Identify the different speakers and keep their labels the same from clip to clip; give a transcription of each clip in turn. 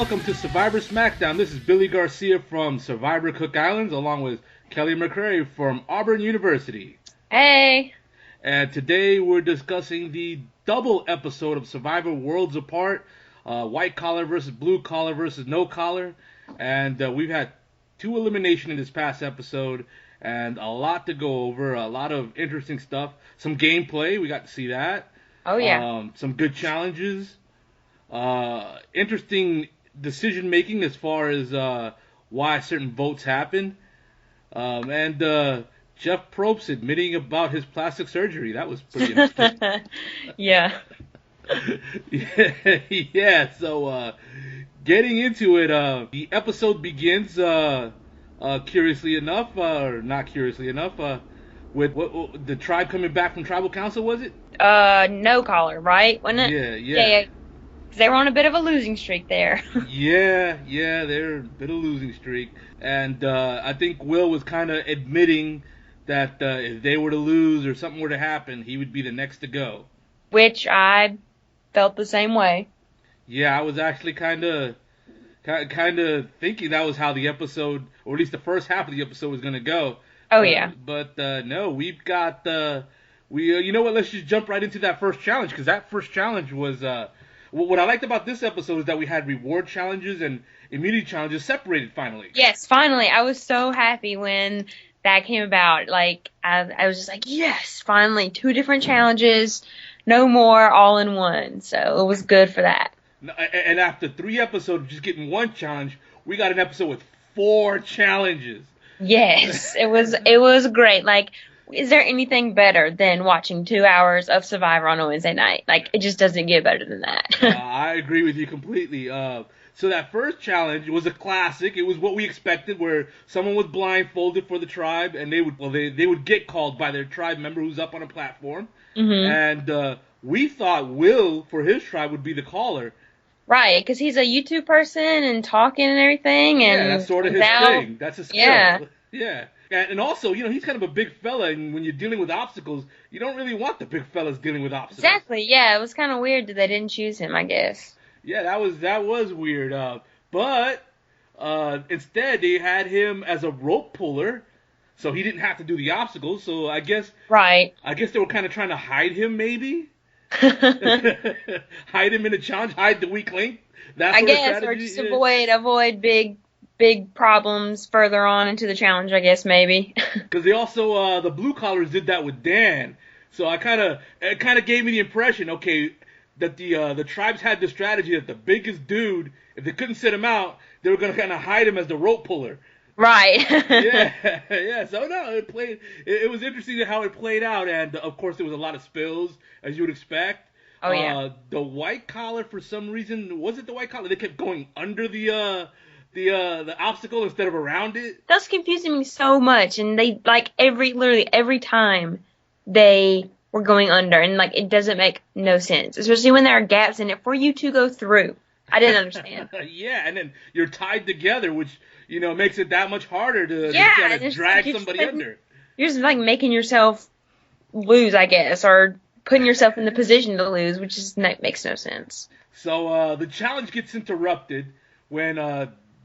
Speaker 1: welcome to Survivor Smackdown. This is Billy Garcia from Survivor Cook Islands, along with Kelly McCrary from Auburn University.
Speaker 2: Hey!
Speaker 1: And today we're discussing the double episode of Survivor Worlds Apart, white collar versus blue collar versus no collar. And we've had 2 eliminations in this past episode, and a lot to go over, a lot of interesting stuff. Some gameplay, we got to see that.
Speaker 2: Oh, yeah.
Speaker 1: Some good challenges. Interesting decision making as far as why certain votes happen. And Jeff Probst admitting about his plastic surgery. That was pretty interesting.
Speaker 2: Yeah.
Speaker 1: Yeah, so getting into it, the episode begins, curiously enough, or not curiously enough, with what, the tribe coming back from tribal council, was it?
Speaker 2: No collar, right? Wasn't it?
Speaker 1: Yeah.
Speaker 2: They were on a bit of a losing streak there.
Speaker 1: Yeah, they're a bit of a losing streak. And I think Will was kind of admitting that if they were to lose or something were to happen, he would be the next to go.
Speaker 2: Which I felt the same way.
Speaker 1: Yeah, I was actually kind of thinking that was how the episode, or at least the first half of the episode, was going to go.
Speaker 2: Oh, yeah.
Speaker 1: But no, we've got, you know what, let's just jump right into that first challenge, because that first challenge was, what I liked about this episode is that we had reward challenges and immunity challenges separated finally.
Speaker 2: Yes, finally. I was so happy when that came about. Like, I was just like, yes, finally, 2 different challenges, no more, all in one. So it was good for that.
Speaker 1: And after 3 episodes of just getting 1 challenge, we got an episode with 4 challenges.
Speaker 2: Yes, it was great. Like, is there anything better than watching 2 hours of Survivor on a Wednesday night? Like, it just doesn't get better than that.
Speaker 1: I agree with you completely. So that first challenge was a classic. It was what we expected, where someone was blindfolded for the tribe, and they would get called by their tribe member who's up on a platform. Mm-hmm. And we thought Will, for his tribe, would be the caller.
Speaker 2: Right, because he's a YouTube person and talking and everything. And
Speaker 1: yeah, that's sort of his thing. That's his skill. Yeah. And also, he's kind of a big fella, and when you're dealing with obstacles, you don't really want the big fellas dealing with obstacles.
Speaker 2: Exactly, yeah. It was kind of weird that they didn't choose him, I guess.
Speaker 1: Yeah, that was weird. But instead, they had him as a rope puller, so he didn't have to do the obstacles. So I guess they were kind of trying to hide him, maybe. Hide him in the challenge, hide the weak link. That sort of strategy.
Speaker 2: Or just avoid big problems further on into the challenge, I guess, maybe.
Speaker 1: Because they also, the blue collars did that with Dan. So it kind of gave me the impression, okay, that the tribes had the strategy that the biggest dude, if they couldn't sit him out, they were going to kind of hide him as the rope puller.
Speaker 2: Right.
Speaker 1: Yeah. So no, it was interesting how it played out, and of course there was a lot of spills, as you would expect.
Speaker 2: Oh yeah.
Speaker 1: The white collar, for some reason, was it the white collar? They kept going under the obstacle instead of around it.
Speaker 2: That's confusing me so much, and they literally every time they were going under, and it doesn't make no sense, especially when there are gaps in it for you to go through. I didn't understand.
Speaker 1: Yeah, and then you're tied together, which makes it that much harder to try to drag somebody under.
Speaker 2: You're just making yourself lose, I guess, or putting yourself in the position to lose, which makes no sense.
Speaker 1: So the challenge gets interrupted when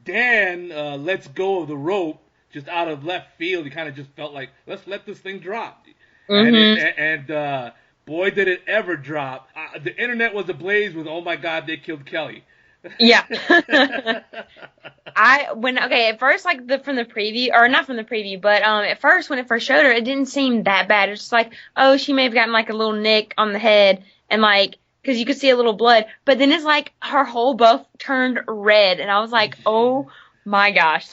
Speaker 1: Dan lets go of the rope just out of left field. He kind of just felt like, let's let this thing drop. Mm-hmm. And boy, did it ever drop. The internet was ablaze with, oh my God, they killed Kelly.
Speaker 2: Yeah. At first, from the preview, or not from the preview, but at first, when it first showed her, it didn't seem that bad. It's just oh, she may have gotten a little nick on the head, and because you could see a little blood, but then it's her whole buff turned red, and I was like, oh my gosh,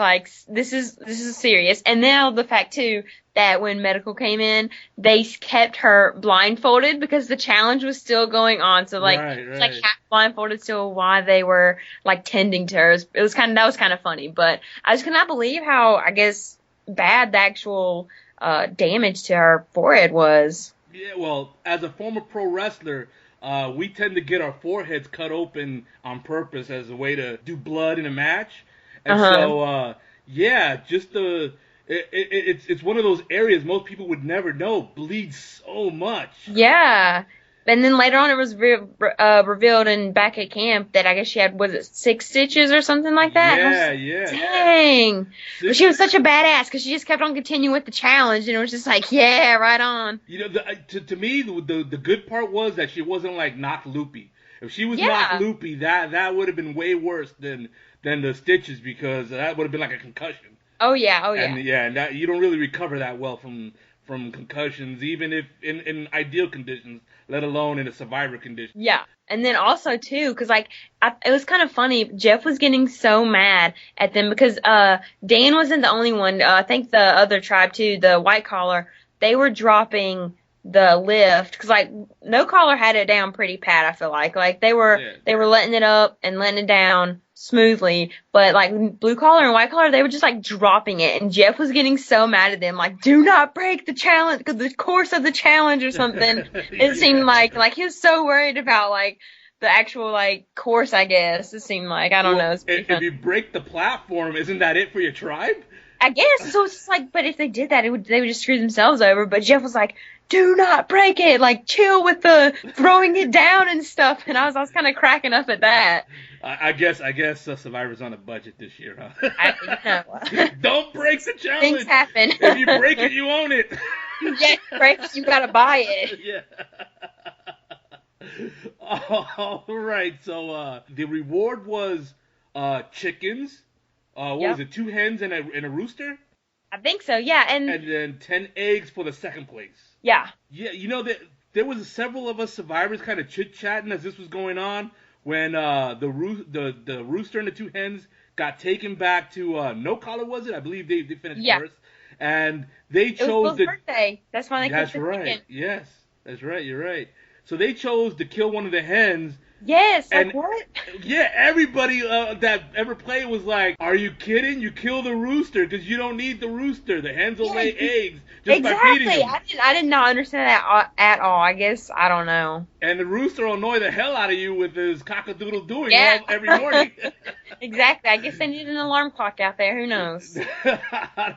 Speaker 2: this is serious. And now the fact too that when medical came in, they kept her blindfolded because the challenge was still going on. So it's half blindfolded still while they were tending to her. That was kind of funny, but I just cannot believe how, I guess, bad the actual damage to her forehead was.
Speaker 1: Yeah, well, as a former pro wrestler, we tend to get our foreheads cut open on purpose as a way to do blood in a match. And so, it's one of those areas most people would never know bleeds so much.
Speaker 2: Yeah. And then later on, it was revealed and back at camp that I guess she had, was it 6 stitches or something like that?
Speaker 1: Yeah, yeah.
Speaker 2: Dang. But she was such a badass because she just kept on continuing with the challenge, and it was just like, yeah, right on.
Speaker 1: You know, to me, the good part was that she wasn't like knocked loopy. If she was
Speaker 2: Yeah.
Speaker 1: knocked loopy, that would have been way worse than the stitches, because that would have been like a concussion.
Speaker 2: Oh yeah,
Speaker 1: And that you don't really recover that well from concussions, even if in ideal conditions, let alone in a survivor condition.
Speaker 2: Yeah. And then also too, cause like, it was kind of funny. Jeff was getting so mad at them because, Dan wasn't the only one. I think the other tribe too, the white collar, they were dropping the lift. Cause like, no collar had it down pretty pat, I feel like. Like they were letting it up and letting it down smoothly, but like blue collar and white collar, they were just like dropping it, and Jeff was getting so mad at them, like, do not break the challenge, because the course of the challenge or something. It seemed like he was so worried about like the actual like course, I guess. It seemed like, I don't know.
Speaker 1: If you break the platform, isn't that it for your tribe?
Speaker 2: I guess. So it's just like, but if they did that, they would just screw themselves over. But Jeff was like, do not break it, like chill with the throwing it down and stuff. And I was kind of cracking up at that.
Speaker 1: I guess Survivor's on a budget this year, huh?
Speaker 2: I know.
Speaker 1: Don't break the challenge.
Speaker 2: Things happen.
Speaker 1: If you break it, you own it.
Speaker 2: Yeah, break it, you gotta buy it.
Speaker 1: Yeah. All right. So the reward was chickens. What was it? 2 hens and a rooster.
Speaker 2: I think so. Yeah, and
Speaker 1: then 10 eggs for the second place.
Speaker 2: Yeah.
Speaker 1: Yeah, you know that there was several of us survivors kind of chit chatting as this was going on when the rooster and the 2 hens got taken back to no collar, was it? I believe they finished first, and they chose
Speaker 2: it was Bill's birthday. That's why they
Speaker 1: That's
Speaker 2: killed the
Speaker 1: right.
Speaker 2: chicken.
Speaker 1: Yes, that's right. You're right. So they chose to kill one of the hens.
Speaker 2: Yes, like what?
Speaker 1: Yeah, everybody that ever played was like, "Are you kidding? You kill the rooster because you don't need the rooster. The hens will lay eggs just by feeding them."
Speaker 2: I did not understand that at all. I guess I don't know.
Speaker 1: And the rooster will annoy the hell out of you with his cock-a-doodle doing every morning.
Speaker 2: Exactly. I guess they need an alarm clock out there. Who knows?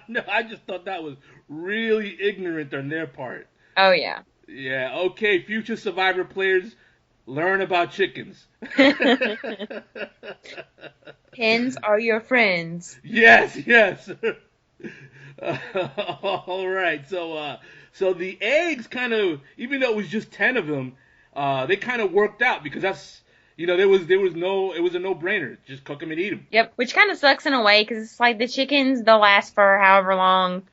Speaker 1: No, I just thought that was really ignorant on their part.
Speaker 2: Oh yeah.
Speaker 1: Yeah. Okay, future Survivor players. Learn about chickens.
Speaker 2: Hens are your friends.
Speaker 1: Yes. All right. So the eggs kind of, even though it was just 10 of them, they kind of worked out because that's, it was a no-brainer. Just cook them and eat them.
Speaker 2: Yep. Which kind of sucks in a way because it's like the chickens, they'll last for however long.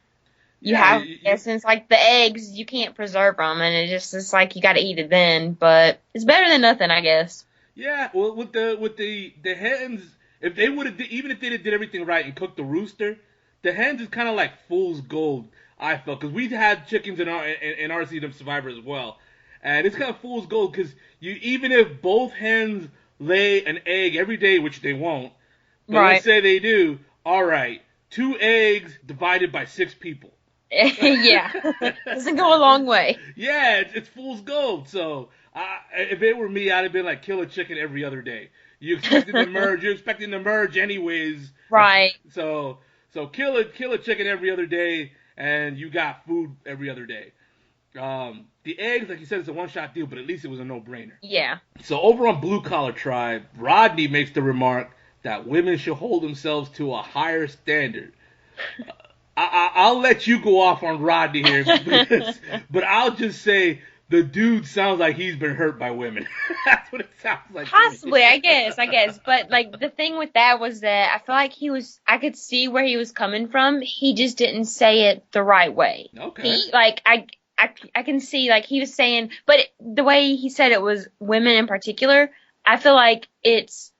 Speaker 2: Since like the eggs, you can't preserve them, and it's like you got to eat it then. But it's better than nothing, I guess.
Speaker 1: Yeah, well, with the hens, if they would have, even if they did everything right and cooked the rooster, the hens is kind of like fool's gold. I felt because we've had chickens in our season of Survivor as well, and it's kind of fool's gold because even if both hens lay an egg every day, which they won't, but let's say they do, all right, 2 eggs divided by 6 people.
Speaker 2: Yeah, doesn't go a long way.
Speaker 1: Yeah, it's fool's gold. So if it were me, I'd have been like, kill a chicken every other day. You're expecting to merge anyways.
Speaker 2: Right.
Speaker 1: So kill a chicken every other day, and you got food every other day. The eggs, like you said, it's a one-shot deal, but at least it was a no-brainer.
Speaker 2: Yeah.
Speaker 1: So over on Blue Collar Tribe, Rodney makes the remark that women should hold themselves to a higher standard. I'll let you go off on Rodney here, but I'll just say the dude sounds like he's been hurt by women. That's what it sounds like.
Speaker 2: Possibly, I guess. But like the thing with that was that I feel like I could see where he was coming from. He just didn't say it the right way.
Speaker 1: Okay.
Speaker 2: I can see like he was saying, but the way he said it was women in particular. I feel like it's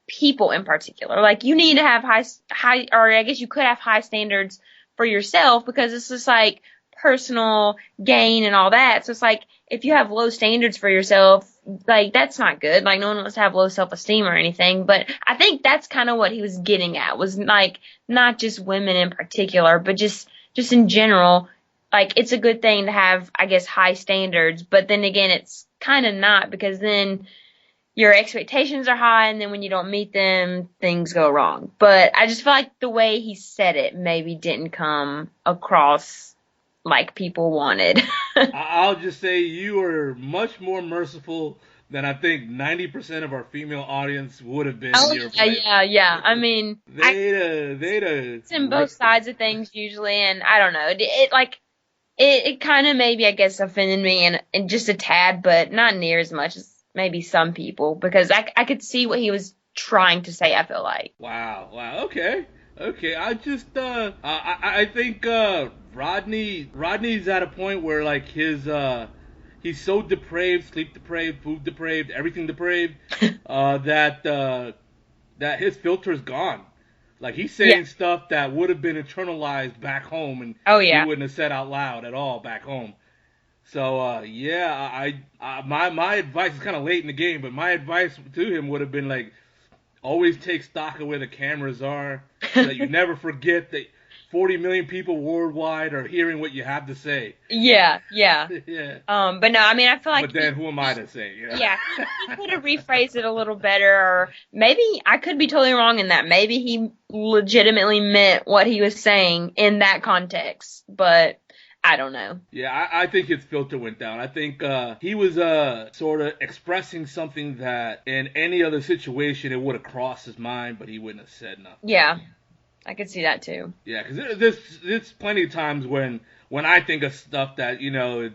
Speaker 2: people in particular. Like you need to have high, or I guess you could have high standards for yourself because it's just like personal gain and all that. So it's like if you have low standards for yourself, like that's not good. Like no one wants to have low self-esteem or anything. But I think that's kind of what he was getting at, was like not just women in particular, but just in general. Like it's a good thing to have, I guess, high standards. But then again, it's kind of not, because then your expectations are high, and then when you don't meet them, things go wrong. But I just feel like the way he said it maybe didn't come across like people wanted.
Speaker 1: I'll just say you are much more merciful than I think 90% of our female audience would have been in
Speaker 2: Oh
Speaker 1: your
Speaker 2: yeah,
Speaker 1: place.
Speaker 2: yeah. I mean,
Speaker 1: They'd
Speaker 2: it's in both sides of things usually, and I don't know. It kind of maybe I guess offended me and just a tad, but not near as much as maybe some people because I could see what he was trying to say. I feel like.
Speaker 1: wow, okay. I think Rodney's at a point where like he's so depraved, sleep depraved, food depraved, everything depraved, that his filter's gone. Like he's saying
Speaker 2: Yeah.
Speaker 1: stuff that would have been internalized back home, and
Speaker 2: Oh
Speaker 1: he
Speaker 2: yeah.
Speaker 1: wouldn't have said out loud at all back home. So yeah, my advice is kind of late in the game, but my advice to him would have been like always take stock of where the cameras are, so that you never forget that 40 million people worldwide are hearing what you have to say.
Speaker 2: Yeah.
Speaker 1: Yeah.
Speaker 2: But no, I mean, I feel like
Speaker 1: But then who am I to say? You know?
Speaker 2: yeah, he could have rephrased it a little better, or maybe I could be totally wrong in that. Maybe he legitimately meant what he was saying in that context, but I don't know.
Speaker 1: Yeah, I think his filter went down. I think he was sort of expressing something that in any other situation it would have crossed his mind, but he wouldn't have said nothing.
Speaker 2: Yeah, I could see that too.
Speaker 1: Yeah, because there's plenty of times when I think of stuff that it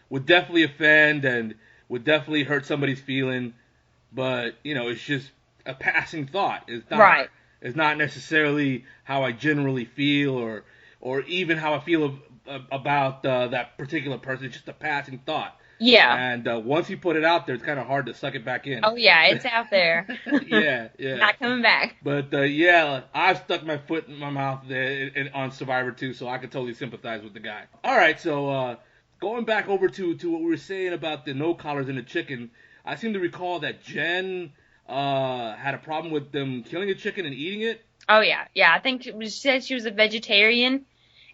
Speaker 1: would definitely offend and would definitely hurt somebody's feeling, but it's just a passing thought. It's not
Speaker 2: Right.
Speaker 1: It's not necessarily how I generally feel or even how I feel about that particular person. It's just a passing thought.
Speaker 2: Yeah.
Speaker 1: And once you put it out there, it's kind of hard to suck it back in.
Speaker 2: Oh yeah, it's out there.
Speaker 1: Yeah.
Speaker 2: Not coming back.
Speaker 1: But yeah, I've stuck my foot in my mouth there on Survivor 2, so I can totally sympathize with the guy. All right, so going back over to what we were saying about the no collars and the chicken, I seem to recall that Jen had a problem with them killing a chicken and eating it.
Speaker 2: Oh yeah. I think she said she was a vegetarian.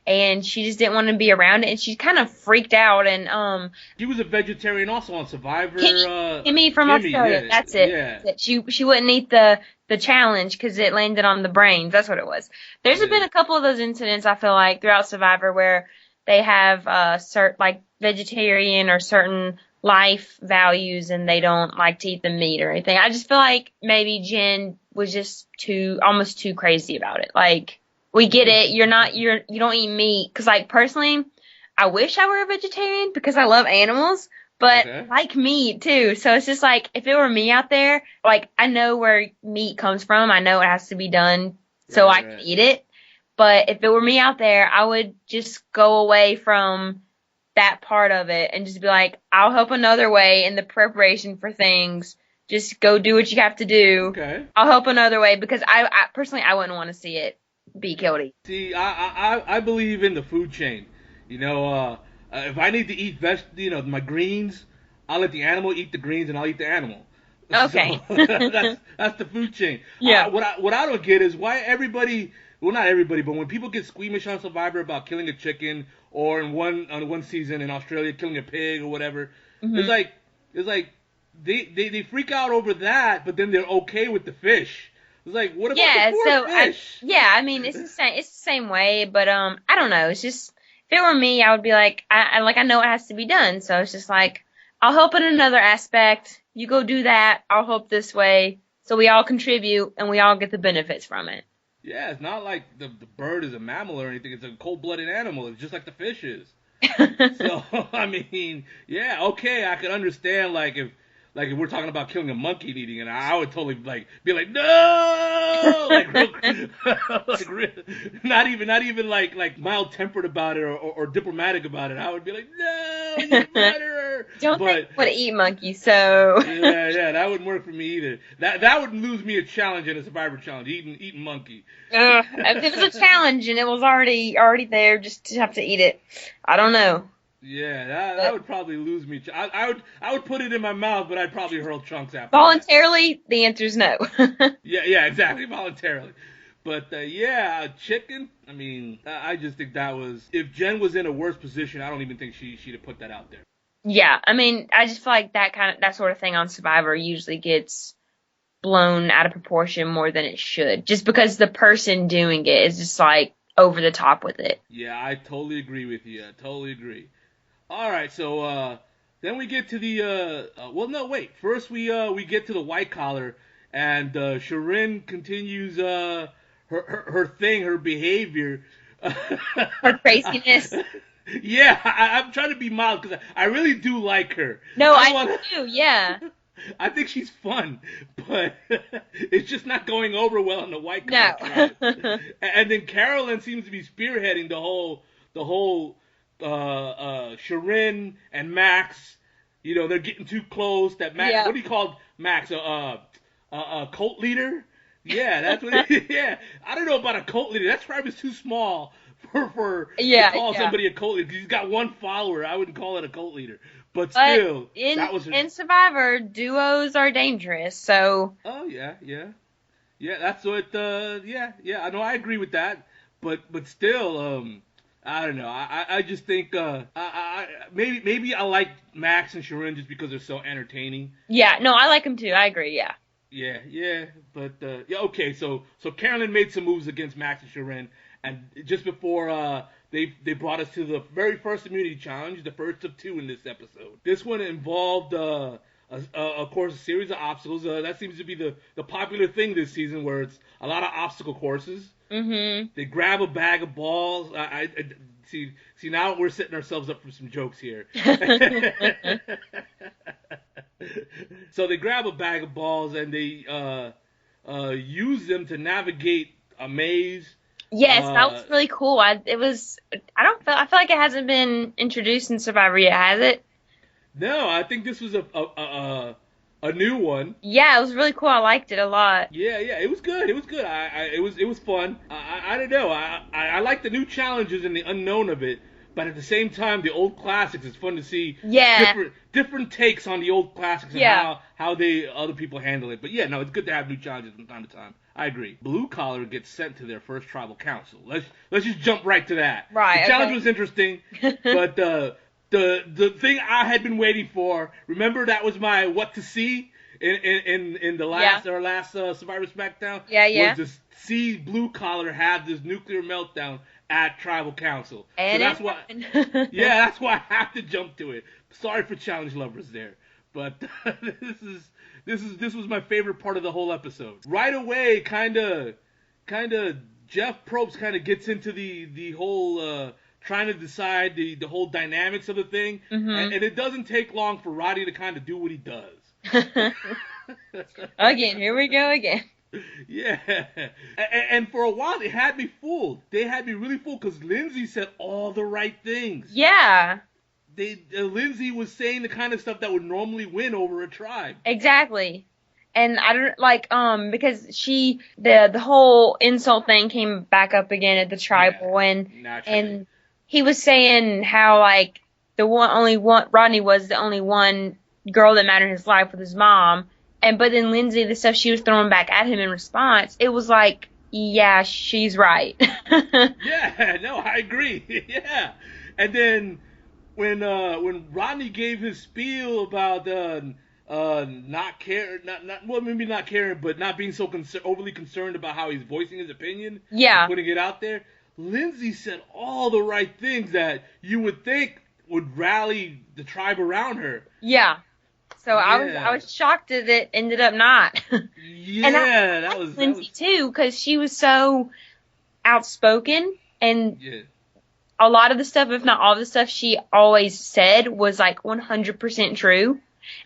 Speaker 2: And she just didn't want to be around it, and she kind of freaked out. And
Speaker 1: she was a vegetarian also on Survivor.
Speaker 2: Kimmy from Australia,
Speaker 1: yeah,
Speaker 2: that's it.
Speaker 1: Yeah.
Speaker 2: That's it. She wouldn't eat the challenge because it landed on the brains. That's what it was. There's been a couple of those incidents I feel like throughout Survivor where they have certain like vegetarian or certain life values, and they don't like to eat the meat or anything. I just feel like maybe Jen was just almost too crazy about it. Like. We get it. You don't eat meat. Cause like personally, I wish I were a vegetarian because I love animals, but I like meat too. So it's just like, if it were me out there, like I know where meat comes from. I know it has to be done so I can eat it. But if it were me out there, I would just go away from that part of it and just be like, I'll help another way in the preparation for things. Just go do what you have to do.
Speaker 1: Okay.
Speaker 2: I'll help another way because I personally, I wouldn't want to see it be killed.
Speaker 1: See, I believe in the food chain. If I need to eat my greens, I'll let the animal eat the greens and I'll eat the animal.
Speaker 2: Okay.
Speaker 1: So, that's the food chain.
Speaker 2: Yeah.
Speaker 1: What I don't get is why everybody, well not everybody, but when people get squeamish on Survivor about killing a chicken or on one season in Australia killing a pig or whatever, it's like they freak out over that, but then they're okay with the fish. It's like, what about the poor fish?
Speaker 2: I mean, it's the same way, but I don't know. It's just if it were me, I would be like, I know it has to be done, so it's just like I'll help in another aspect. You go do that. I'll help this way, so we all contribute and we all get the benefits from it.
Speaker 1: Yeah, it's not like the bird is a mammal or anything. It's a cold-blooded animal. It's just like the fish is. So I mean, yeah, okay, I could understand if we're talking about killing a monkey and eating it, I would totally be like, no, not even like mild tempered about it or diplomatic about it. I would be like, no, you murderer.
Speaker 2: Don't think I would eat monkey, so
Speaker 1: yeah, that wouldn't work for me either. That would lose me a challenge in a Survivor challenge, eating monkey.
Speaker 2: If it was a challenge and it was already there, just to have to eat it, I don't know.
Speaker 1: Yeah, that would probably lose me. I would put it in my mouth, but I'd probably hurl chunks after.
Speaker 2: Voluntarily, the answer is no.
Speaker 1: Yeah, exactly, voluntarily. But chicken. I mean, I just think that was, if Jen was in a worse position, I don't even think she'd have put that out there.
Speaker 2: Yeah, I mean, I just feel like that sort of thing on Survivor usually gets blown out of proportion more than it should, just because the person doing it is just like over the top with it.
Speaker 1: Yeah, I totally agree with you. I totally agree. All right, so then we get to the well, no, wait. First we get to the white collar, and Sharon continues her thing, her behavior,
Speaker 2: Her craziness.
Speaker 1: Yeah, I'm trying to be mild because I really do like her.
Speaker 2: No, I do. Yeah.
Speaker 1: I think she's fun, but it's just not going over well on the white collar
Speaker 2: No.
Speaker 1: tribe. And then Carolyn seems to be spearheading the whole Sharon and Max. You know, they're getting too close. That Max,
Speaker 2: Yeah.
Speaker 1: what do you call Max? A cult leader? Yeah, that's what. Yeah, I don't know about a cult leader. That tribe is too small for to call somebody a cult leader. 'Cause he's got one follower. I wouldn't call it a cult leader. But still, that was
Speaker 2: in Survivor, duos are dangerous. So.
Speaker 1: Oh yeah. That's what. Yeah. I know. I agree with that. But still, I don't know. I just think maybe I like Max and Sharon just because they're so entertaining.
Speaker 2: Yeah. No, I like them too. I agree. Yeah.
Speaker 1: Yeah. But yeah. Okay. So Carolyn made some moves against Max and Sharon, and just before they brought us to the very first immunity challenge, the first of 2 in this episode. This one involved, of course, a series of obstacles. That seems to be the popular thing this season, where it's a lot of obstacle courses.
Speaker 2: Mm-hmm.
Speaker 1: They grab a bag of balls. I see. Now we're setting ourselves up for some jokes here. So they grab a bag of balls and they use them to navigate a maze.
Speaker 2: Yes, that was really cool. I feel like it hasn't been introduced in Survivor yet, has it?
Speaker 1: No, I think this was a new one.
Speaker 2: Yeah, it was really cool. I liked it a lot.
Speaker 1: Yeah, it was good. It was fun. I don't know. I like the new challenges and the unknown of it, but at the same time, the old classics. It's fun to see different takes on the old classics and how other people handle it. But yeah, no, it's good to have new challenges from time to time. I agree. Blue collar gets sent to their first tribal council. Let's just jump right to that.
Speaker 2: Right.
Speaker 1: The challenge was interesting, but the thing I had been waiting for. Remember, that was my what to see in the last Survivor Smackdown.
Speaker 2: Yeah.
Speaker 1: Was to see blue collar have this nuclear meltdown at tribal council.
Speaker 2: And
Speaker 1: so that's why. Yeah, that's why I have to jump to it. Sorry for challenge lovers there, but this was my favorite part of the whole episode. Right away, kind of Jeff Probst kind of gets into the whole trying to decide the whole dynamics of the thing, and it doesn't take long for Roddy to kind of do what he does.
Speaker 2: Again, here we go again.
Speaker 1: Yeah, and for a while they had me fooled. They had me really fooled because Lindsay said all the right things.
Speaker 2: Yeah.
Speaker 1: Lindsay was saying the kind of stuff that would normally win over a tribe.
Speaker 2: Exactly. And I don't because the whole insult thing came back up again at the tribal and he was saying how Rodney was the only one girl that mattered in his life with his mom, but then Lindsay, the stuff she was throwing back at him in response, it was like, yeah, she's right.
Speaker 1: Yeah, no, I agree. Yeah, and then when Rodney gave his spiel about not caring, maybe not caring, but not being so overly concerned about how he's voicing his opinion, putting it out there, Lindsay said all the right things that you would think would rally the tribe around her.
Speaker 2: Yeah. So I was shocked that it ended up not.
Speaker 1: Yeah,
Speaker 2: and
Speaker 1: that was
Speaker 2: Lindsay too, because she was so outspoken, and a lot of the stuff, if not all the stuff she always said, was like 100% true,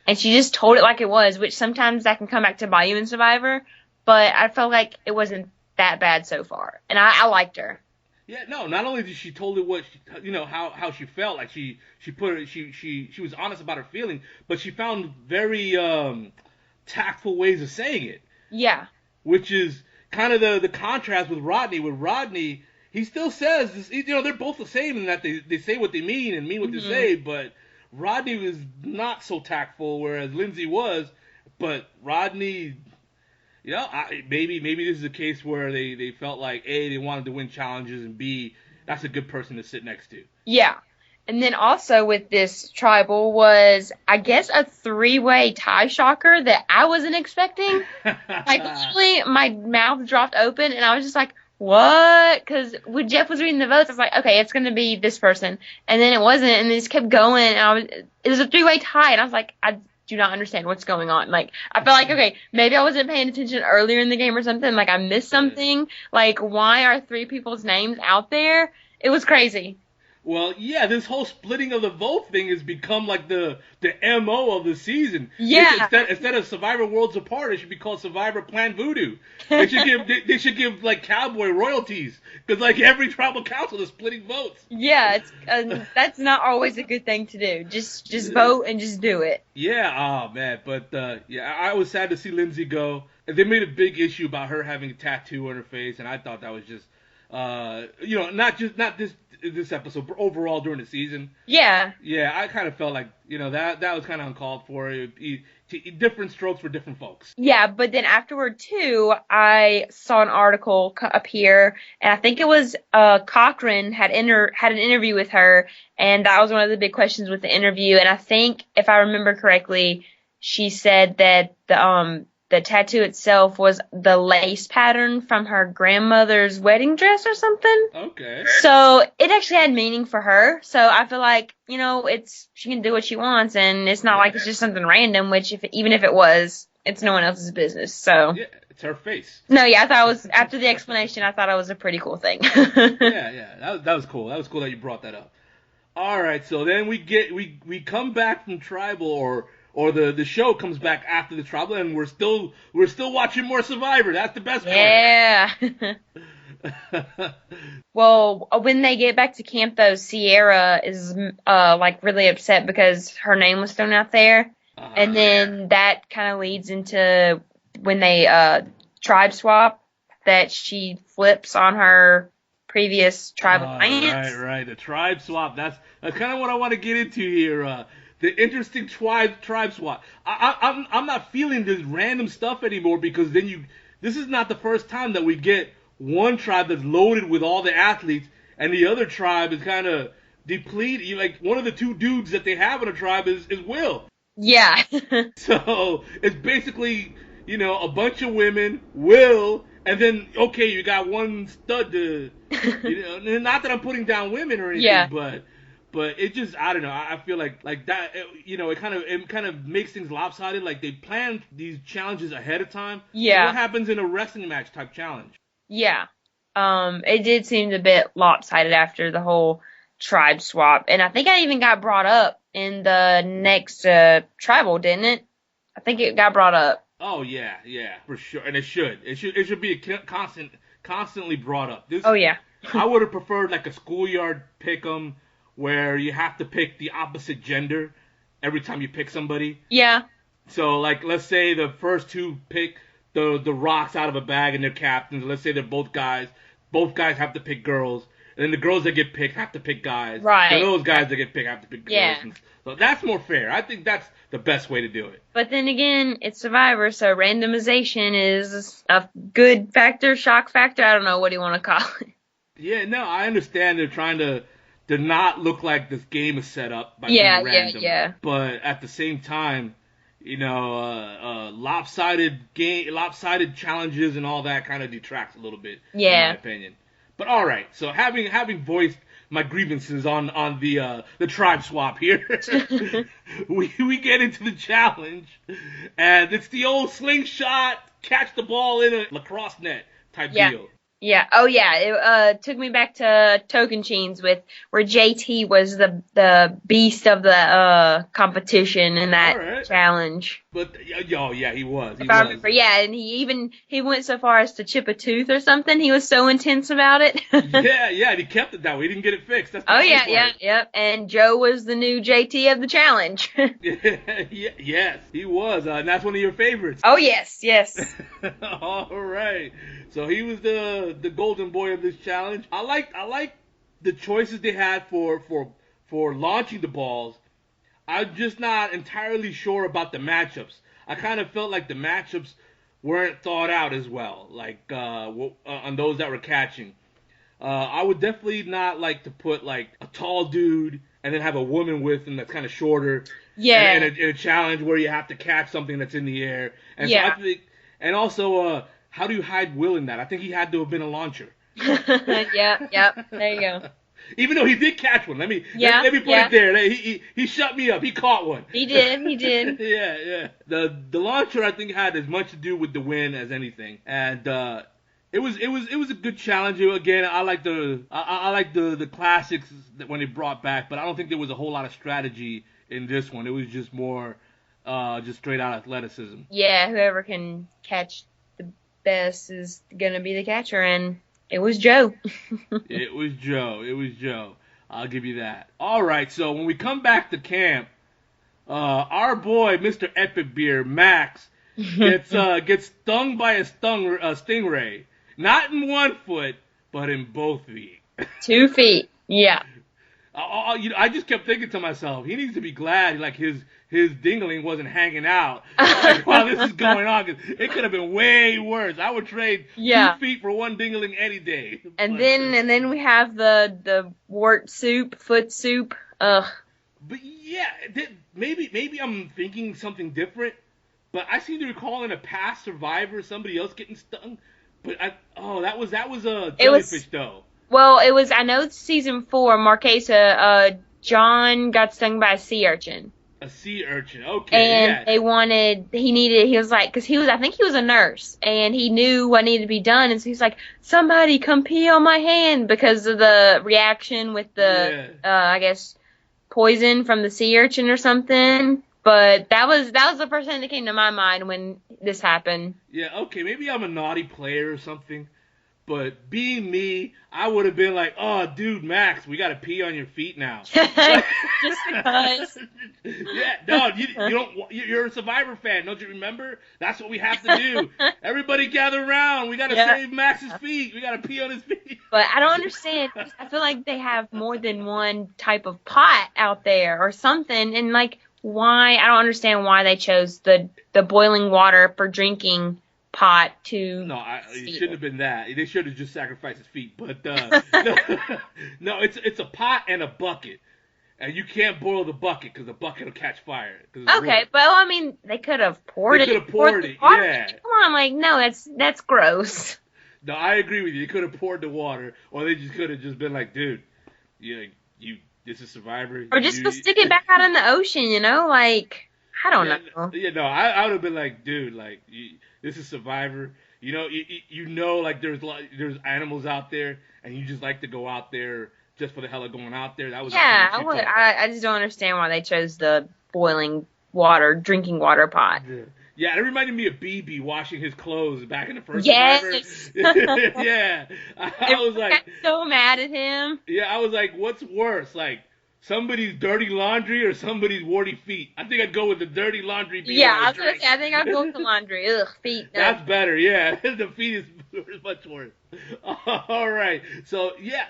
Speaker 2: and she just told it like it was, which sometimes that can come back to bite you in Survivor, but I felt like it wasn't that bad so far, and I liked her.
Speaker 1: Yeah, no. Not only did she told it what how she felt, like she was honest about her feeling, but she found very tactful ways of saying it.
Speaker 2: Yeah.
Speaker 1: Which is kind of the contrast with Rodney. With Rodney, he still says this, they're both the same in that they say what they mean and mean what they say, but Rodney was not so tactful, whereas Lindsay was. But Rodney. Maybe this is a case where they felt like A, they wanted to win challenges, and B, that's a good person to sit next to.
Speaker 2: Yeah. And then also with this tribal was, I guess, a 3-way tie shocker that I wasn't expecting. Like, literally, my mouth dropped open, and I was just like, what? Because when Jeff was reading the votes, I was like, okay, it's going to be this person. And then it wasn't, and they just kept going. And it was a 3-way tie, and I was like, I do not understand what's going on. Like, I felt like, okay, maybe I wasn't paying attention earlier in the game or something. Like, I missed something. Like, why are 3 people's names out there? It was crazy.
Speaker 1: Well, yeah, this whole splitting of the vote thing has become like the MO of the season.
Speaker 2: Yeah.
Speaker 1: Instead of Survivor Worlds Apart, it should be called Survivor Plan Voodoo. They should give like cowboy royalties, because like every tribal council is splitting votes.
Speaker 2: Yeah, it's that's not always a good thing to do. Just vote and just do it.
Speaker 1: Yeah, oh man, but yeah, I was sad to see Lindsay go. They made a big issue about her having a tattoo on her face, and I thought that was just, not this episode, but overall during the season.
Speaker 2: Yeah.
Speaker 1: Yeah, I kind of felt like, that was kind of uncalled for. Different strokes for different folks.
Speaker 2: Yeah, but then afterward too, I saw an article appear, and I think it was Cochran had an interview with her, and that was one of the big questions with the interview. And I think, if I remember correctly, she said that the tattoo itself was the lace pattern from her grandmother's wedding dress or something.
Speaker 1: Okay.
Speaker 2: So it actually had meaning for her. So I feel like, she can do what she wants, and it's not like it's just something random, which even if it was, it's no one else's business. So
Speaker 1: yeah, it's her face.
Speaker 2: No, yeah, I thought it was, after the explanation, I thought it was a pretty cool thing.
Speaker 1: yeah, that was cool. That was cool that you brought that up. All right, so then we come back from Tribal, or the show comes back after the Tribal, and we're still watching more Survivor. That's the best part.
Speaker 2: Yeah. Well, when they get back to camp, though, Sierra is really upset because her name was thrown out there, and then that kind of leads into when they tribe swap, that she flips on her previous tribal alliance.
Speaker 1: Right. The tribe swap. That's kind of what I want to get into here. The interesting tribe swap. I'm not feeling this random stuff anymore, because this is not the first time that we get one tribe that's loaded with all the athletes, and the other tribe is kind of depleted. Like, one of the 2 dudes that they have in a tribe is Will.
Speaker 2: Yeah.
Speaker 1: So it's basically, a bunch of women, Will, and then, okay, you got one stud to, not that I'm putting down women or anything,
Speaker 2: yeah.
Speaker 1: But it just, I don't know. I feel like that, it kind of makes things lopsided. Like, they plan these challenges ahead of time.
Speaker 2: Yeah.
Speaker 1: What happens in a wrestling match type challenge?
Speaker 2: Yeah. It did seem a bit lopsided after the whole tribe swap, and I think I even got brought up in the next tribal, didn't it? I think it got brought up.
Speaker 1: Oh yeah, for sure, and it should be constantly brought up.
Speaker 2: Oh yeah.
Speaker 1: I would have preferred like a schoolyard pick'em, where you have to pick the opposite gender every time you pick somebody.
Speaker 2: Yeah.
Speaker 1: So, like, let's say the first 2 pick the rocks out of a bag and they're captains. Let's say they're both guys. Both guys have to pick girls. And then the girls that get picked have to pick guys.
Speaker 2: Right.
Speaker 1: And those guys that get picked have to pick girls.
Speaker 2: Yeah.
Speaker 1: So that's more fair. I think that's the best way to do it.
Speaker 2: But then again, it's Survivor, so randomization is a good factor, shock factor. I don't know what you want to call it.
Speaker 1: Yeah, no, I understand they're trying to not look like this game is set up by being random.
Speaker 2: Yeah.
Speaker 1: But at the same time, lopsided challenges and all that kind of detracts a little bit, in my opinion. But all right, so having voiced my grievances on the tribe swap here, we get into the challenge, and it's the old slingshot, catch the ball in a lacrosse net type deal.
Speaker 2: Yeah. Oh, yeah. It took me back to Tocantins where JT was the beast of the competition in that challenge.
Speaker 1: But yeah, he was.
Speaker 2: I remember, yeah, and he went so far as to chip a tooth or something. He was so intense about it.
Speaker 1: yeah, and he kept it that way. He didn't get it fixed. That's the
Speaker 2: yeah. And Joe was the new JT of the challenge.
Speaker 1: Yes, he was, and that's one of your favorites.
Speaker 2: Oh yes.
Speaker 1: All right. So he was the golden boy of this challenge. I like the choices they had for launching the balls. I'm just not entirely sure about the matchups. I kind of felt like the matchups weren't thought out as well, like on those that were catching. I would definitely not like to put like a tall dude and then have a woman with him that's kind of shorter.
Speaker 2: Yeah.
Speaker 1: In a challenge where you have to catch something that's in the air. And
Speaker 2: yeah.
Speaker 1: So I think, and also, how do you hide Will in that? I think he had to have been a launcher.
Speaker 2: Yep. There you go.
Speaker 1: Even though he did catch one. Let me put it there. He shut me up. He caught one.
Speaker 2: He did.
Speaker 1: Yeah. The launcher, I think, had as much to do with the win as anything. And it was a good challenge. Again, I like the classics that when they brought back, but I don't think there was a whole lot of strategy in this one. It was just more just straight out athleticism.
Speaker 2: Yeah, whoever can catch the best is gonna be the catcher, and it was Joe.
Speaker 1: It was Joe. I'll give you that. All right, so when we come back to camp, our boy, Mr. Epic Beer, Max, gets stung by a stingray. Not in 1 foot, but in both feet. 2
Speaker 2: feet, yeah.
Speaker 1: I just kept thinking to myself, he needs to be glad, like, his dingling wasn't hanging out while this is going on, because it could have been way worse. I would trade 2 feet for one dingling any day.
Speaker 2: And then we have the wart soup, foot soup. Ugh.
Speaker 1: But yeah, maybe I'm thinking something different. But I seem to recall in a past Survivor somebody else getting stung. But that was a jellyfish though.
Speaker 2: Well, it was. I know season 4, Marquesa. John got stung by a sea urchin.
Speaker 1: A sea urchin, okay.
Speaker 2: And he was like, because I think he was a nurse, and he knew what needed to be done, and so he's like, somebody come pee on my hand, because of the reaction with the, I guess, poison from the sea urchin or something. But that was the first thing that came to my mind when this happened.
Speaker 1: Yeah, okay, maybe I'm a naughty player or something. But being me, I would have been like, "Oh, dude, Max, we gotta pee on your feet now."
Speaker 2: Just because.
Speaker 1: Yeah, no, you don't. You're a Survivor fan, don't you remember? That's what we have to do. Everybody gather around. We gotta save Max's feet. We gotta pee on his feet.
Speaker 2: But I don't understand. I feel like they have more than one type of pot out there or something, and like, why? I don't understand why they chose the boiling water for drinking pot to.
Speaker 1: No, it shouldn't have been that. They should have just sacrificed his feet. But no, it's a pot and a bucket, and you can't boil the bucket because the bucket will catch fire.
Speaker 2: Okay, well, I mean, they could have poured it.
Speaker 1: They could have poured it. Yeah.
Speaker 2: Come on, like, no, that's gross.
Speaker 1: No, I agree with you. They could have poured the water, or they just could have just been like, dude, you this is Survivor.
Speaker 2: Or just stick it back out in the ocean, like, I don't know.
Speaker 1: Yeah, no, I would have been like, dude, like, this is Survivor. Like, there's animals out there, and you just like to go out there just for the hell of going out there. That was
Speaker 2: I just don't understand why they chose the boiling water, drinking water pot.
Speaker 1: Yeah, it reminded me of BB washing his clothes back in the first
Speaker 2: Survivor.
Speaker 1: Yeah, I was like
Speaker 2: so mad at him.
Speaker 1: Yeah, I was like, what's worse, like somebody's dirty laundry or somebody's warty feet? I think I'd go with the dirty laundry.
Speaker 2: Yeah, I was gonna say, I think I'd go with the laundry. Ugh, feet. No.
Speaker 1: That's better. Yeah, the feet is much worse. All right, so yeah,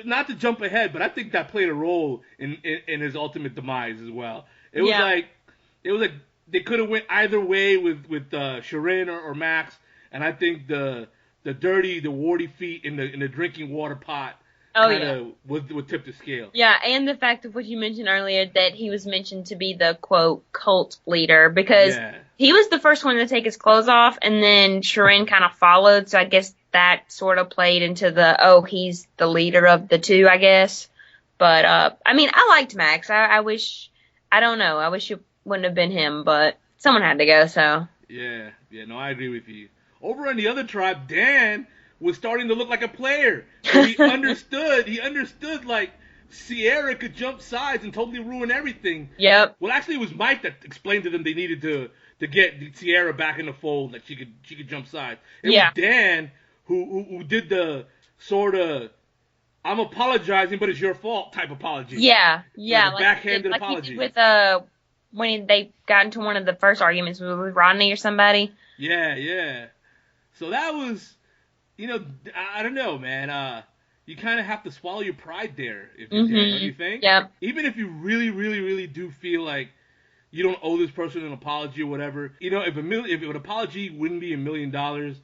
Speaker 1: not to jump ahead, but I think that played a role in his ultimate demise as well. It was like they could have went either way with Shirin or Max, and I think the warty feet in the drinking water pot would tip the scale.
Speaker 2: Yeah, and the fact of what you mentioned earlier, that he was mentioned to be the quote cult leader, because he was the first one to take his clothes off, and then Shirin kind of followed. So I guess that sort of played into he's the leader of the two, I guess. But I mean, I liked Max. I wish it wouldn't have been him, but someone had to go, so.
Speaker 1: Yeah, no, I agree with you. Over on the other tribe, Dan was starting to look like a player. He understood, like, Sierra could jump sides and totally ruin everything.
Speaker 2: Yep.
Speaker 1: Well, actually, it was Mike that explained to them they needed to get Sierra back in the fold, that she could jump sides. It was Dan who did the sort of, I'm apologizing, but it's your fault type apology.
Speaker 2: Yeah.
Speaker 1: Like backhanded apology.
Speaker 2: With when they got into one of the first arguments with Rodney or somebody.
Speaker 1: Yeah. So that was, I don't know, man. You kind of have to swallow your pride there, if you don't you think?
Speaker 2: Yep.
Speaker 1: Even if you really, really, really do feel like you don't owe this person an apology or whatever, if an apology wouldn't be $1 million,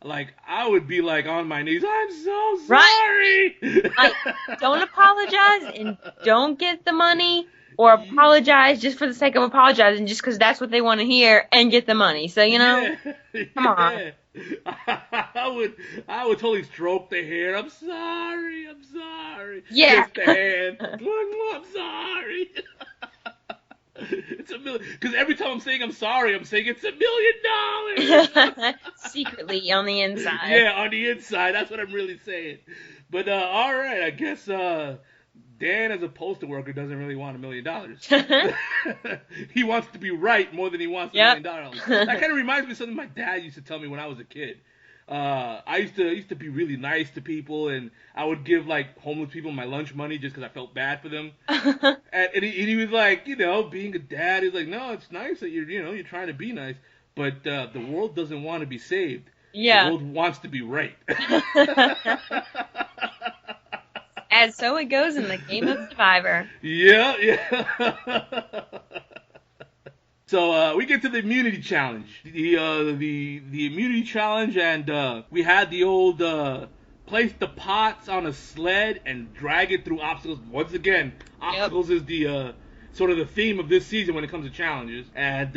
Speaker 1: like, I would be, like, on my knees, I'm so sorry!
Speaker 2: Like, don't apologize and don't get the money, or apologize just for the sake of apologizing, just because that's what they want to hear, and get the money. So, come on.
Speaker 1: I would totally stroke the hair. I'm sorry.
Speaker 2: Yeah.
Speaker 1: Kiss the hand. I'm sorry. It's $1 million. Because every time I'm saying I'm sorry, I'm saying it's $1 million.
Speaker 2: Secretly on the inside.
Speaker 1: Yeah, on the inside. That's what I'm really saying. But all right, I guess Dan, as a postal worker, doesn't really want $1 million. He wants to be right more than he wants $1 million. That kind of reminds me of something my dad used to tell me when I was a kid. I used to be really nice to people, and I would give like homeless people my lunch money just because I felt bad for them. And he was like, being a dad, he's like, no, it's nice that you're trying to be nice, but the world doesn't want to be saved.
Speaker 2: Yeah.
Speaker 1: The world wants to be right.
Speaker 2: And so it goes in the game of Survivor.
Speaker 1: Yeah. So we get to the immunity challenge. The immunity challenge, and we had the old place the pots on a sled and drag it through obstacles. Once again, obstacles is the sort of the theme of this season when it comes to challenges. And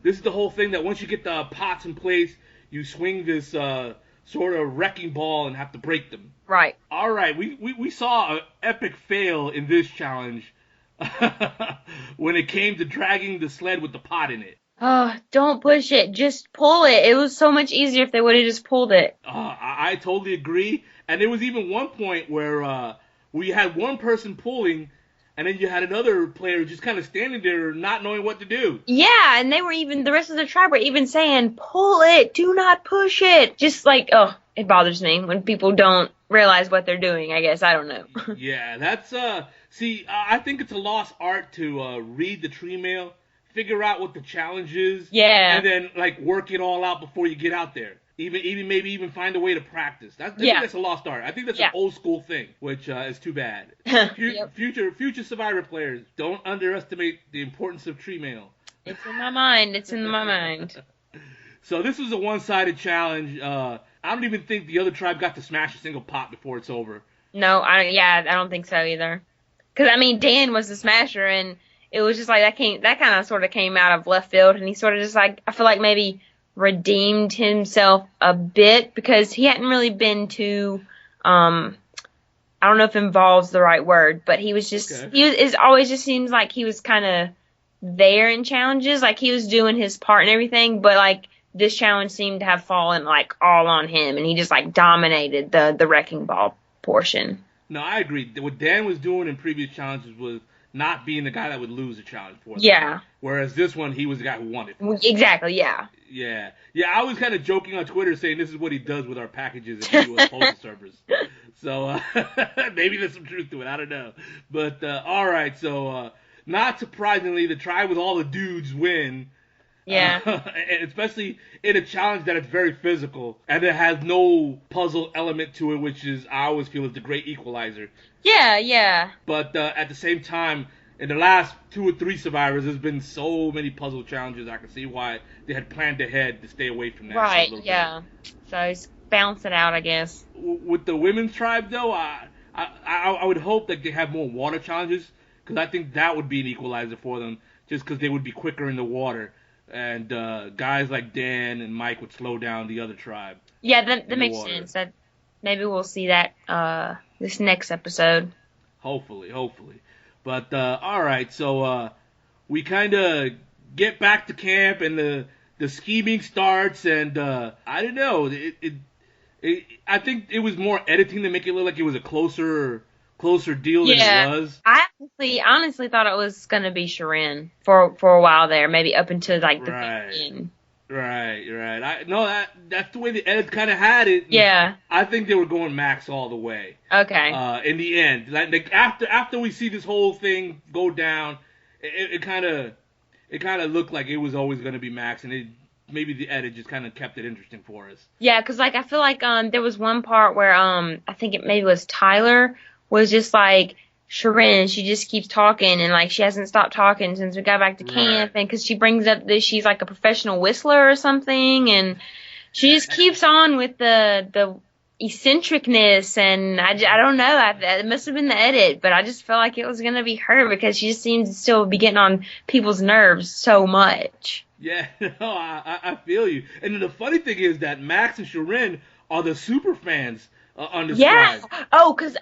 Speaker 1: this is the whole thing that once you get the pots in place, you swing this sort of wrecking ball and have to break them.
Speaker 2: Right.
Speaker 1: All right, we saw an epic fail in this challenge when it came to dragging the sled with the pot in it.
Speaker 2: Oh, don't push it. Just pull it. It was so much easier if they would have just pulled it.
Speaker 1: I totally agree. And there was even one point where we had one person pulling, and then you had another player just kind of standing there not knowing what to do.
Speaker 2: Yeah, and the rest of the tribe were even saying, pull it. Do not push it. Just like, it bothers me when people don't realize what they're doing, I guess. I don't know.
Speaker 1: Yeah, that's, I think it's a lost art to read the tree mail, figure out what the challenge is,
Speaker 2: yeah,
Speaker 1: and then, like, work it all out before you get out there. Maybe even find a way to practice. I think that's a lost art. I think that's an old school thing, which is too bad. Future Survivor players, don't underestimate the importance of tree mail.
Speaker 2: It's in my mind.
Speaker 1: So this was a one-sided challenge. I don't even think the other tribe got to smash a single pot before it's over.
Speaker 2: No, I don't think so either. Because, Dan was the smasher, and it was just like that kind of sort of came out of left field, and he sort of just like, I feel like maybe redeemed himself a bit because he hadn't really been too, I don't know if involved's the right word, but he was just, it always just seems like he was kind of there in challenges, like he was doing his part and everything, but like this challenge seemed to have fallen like all on him, and he just like dominated the wrecking ball portion.
Speaker 1: No, I agree. What Dan was doing in previous challenges was not being the guy that would lose a challenge for them.
Speaker 2: Yeah.
Speaker 1: Whereas this one, he was the guy who won it.
Speaker 2: Exactly, yeah.
Speaker 1: Yeah. I was kind of joking on Twitter saying this is what he does with our packages at U.S. Postal Service. So maybe there's some truth to it. I don't know. But all right. So not surprisingly, the tribe with all the dudes win.
Speaker 2: Yeah.
Speaker 1: And especially in a challenge that is very physical and it has no puzzle element to it, which is, I always feel, is the great equalizer.
Speaker 2: Yeah.
Speaker 1: But at the same time, in the last 2 or 3 Survivors, there's been so many puzzle challenges. I can see why they had planned ahead to stay away from that.
Speaker 2: Right, yeah. So it's balance it out, I guess.
Speaker 1: With the women's tribe, though, I would hope that they have more water challenges, because I think that would be an equalizer for them, just because they would be quicker in the water. And guys like Dan and Mike would slow down the other tribe.
Speaker 2: Yeah, that makes sense. That maybe we'll see that this next episode.
Speaker 1: Hopefully. But all right, so we kind of get back to camp, and the scheming starts, and I don't know. I think it was more editing to make it look like it was a closer deal than it was.
Speaker 2: I honestly thought it was gonna be Sharon for a while there, maybe up until like the beginning. Right.
Speaker 1: That's the way the edits kind of had it.
Speaker 2: Yeah.
Speaker 1: I think they were going Max all the way.
Speaker 2: Okay.
Speaker 1: In the end, like after we see this whole thing go down, it kind of looked like it was always going to be Max, and maybe the edit just kind of kept it interesting for us.
Speaker 2: Yeah, because like I feel like there was one part where I think it maybe was Tyler was just like, Sharon, she just keeps talking, and like she hasn't stopped talking since we got back to camp, and because she brings up that she's like a professional whistler or something, and she just keeps on with the eccentricness, and I don't know, it must have been the edit, but I just felt like it was gonna be her because she just seems to still be getting on people's nerves so much.
Speaker 1: Yeah, no, I feel you. And then the funny thing is that Max and Sharon are the super fans on this
Speaker 2: Yeah.
Speaker 1: tribe.
Speaker 2: Oh, 'cause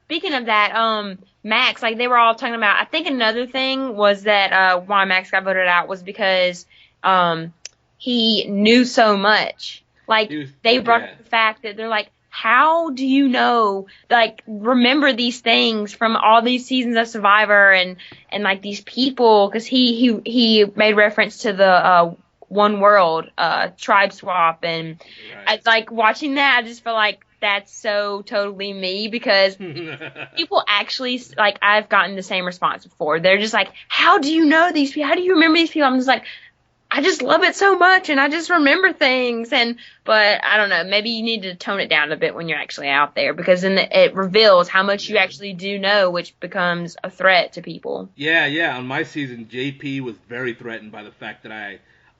Speaker 2: speaking of that, Max, like they were all talking about. I think another thing was that why Max got voted out was because um he knew so much. Like
Speaker 1: He was,
Speaker 2: they brought
Speaker 1: yeah.
Speaker 2: up the fact that they're like, how do you know? Like remember these things from all these seasons of Survivor and like these people? Because he made reference to the One World tribe swap and
Speaker 1: Right.
Speaker 2: I like watching that. I just feel like that's so totally me because people actually like I've gotten the same response before. They're just like, "How do you know these people? How do you remember these people?" I'm just like, I just love it so much, and I just remember things. But I don't know. Maybe you need to tone it down a bit when you're actually out there because then it reveals how much you actually do know, which becomes a threat to people.
Speaker 1: Yeah, yeah. On my season, JP was very threatened by the fact that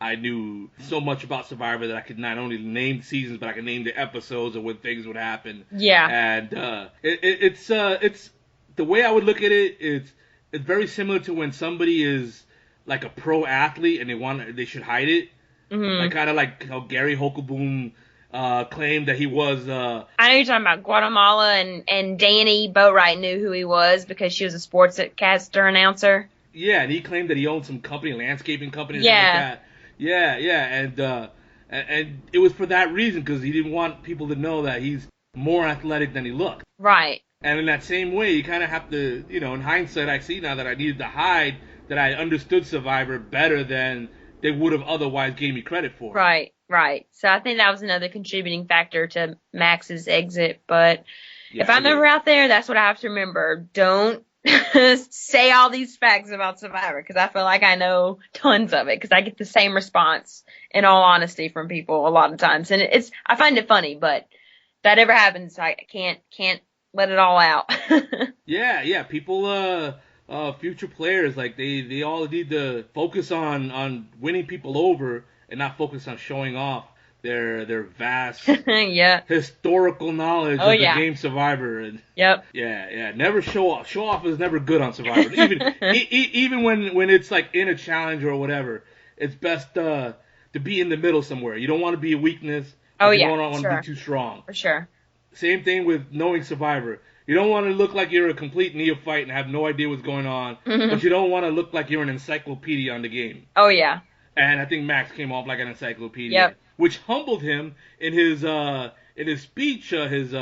Speaker 1: I knew so much about Survivor that I could not only name seasons, but I could name the episodes of when things would happen.
Speaker 2: Yeah.
Speaker 1: And it's the way I would look at it. It's very similar to when somebody is like a pro athlete and they should hide it. Like
Speaker 2: Mhm.
Speaker 1: kind of like how Gary Hochulboom claimed that he was.
Speaker 2: I know you're talking about Guatemala and Danny Boatwright knew who he was because she was a sportscaster announcer.
Speaker 1: Yeah, and he claimed that he owned some company, landscaping company, or something like
Speaker 2: Yeah.
Speaker 1: that. Yeah, yeah, and it was for that reason because he didn't want people to know that he's more athletic than he looked.
Speaker 2: Right.
Speaker 1: And in that same way, you kind of have to, in hindsight, I see now that I needed to hide that I understood Survivor better than they would have otherwise gave me credit for.
Speaker 2: Right, right. So I think that was another contributing factor to Max's exit. But if
Speaker 1: Yeah,
Speaker 2: I'm
Speaker 1: it is.
Speaker 2: ever out there, that's what I have to remember. Don't say all these facts about Survivor because I feel like I know tons of it because I get the same response in all honesty from people a lot of times. And I find it funny, but if that ever happens, I can't let it all out.
Speaker 1: Yeah, yeah. People, future players, like they all need to focus on winning people over and not focus on showing off their vast
Speaker 2: Yeah.
Speaker 1: historical knowledge
Speaker 2: Oh
Speaker 1: of the
Speaker 2: yeah.
Speaker 1: game Survivor. And
Speaker 2: Yep.
Speaker 1: yeah, yeah. Never show off. Show off is never good on Survivor. Even when it's like in a challenge or whatever, it's best to be in the middle somewhere. You don't want to be a weakness,
Speaker 2: Oh
Speaker 1: but you
Speaker 2: yeah.
Speaker 1: don't want to
Speaker 2: Sure.
Speaker 1: be too strong.
Speaker 2: For sure.
Speaker 1: Same thing with knowing Survivor. You don't want to look like you're a complete neophyte and have no idea what's going on, but you don't want to look like you're an encyclopedia on the game.
Speaker 2: Oh yeah.
Speaker 1: And I think Max came off like an encyclopedia,
Speaker 2: Yep.
Speaker 1: which humbled him in his speech, his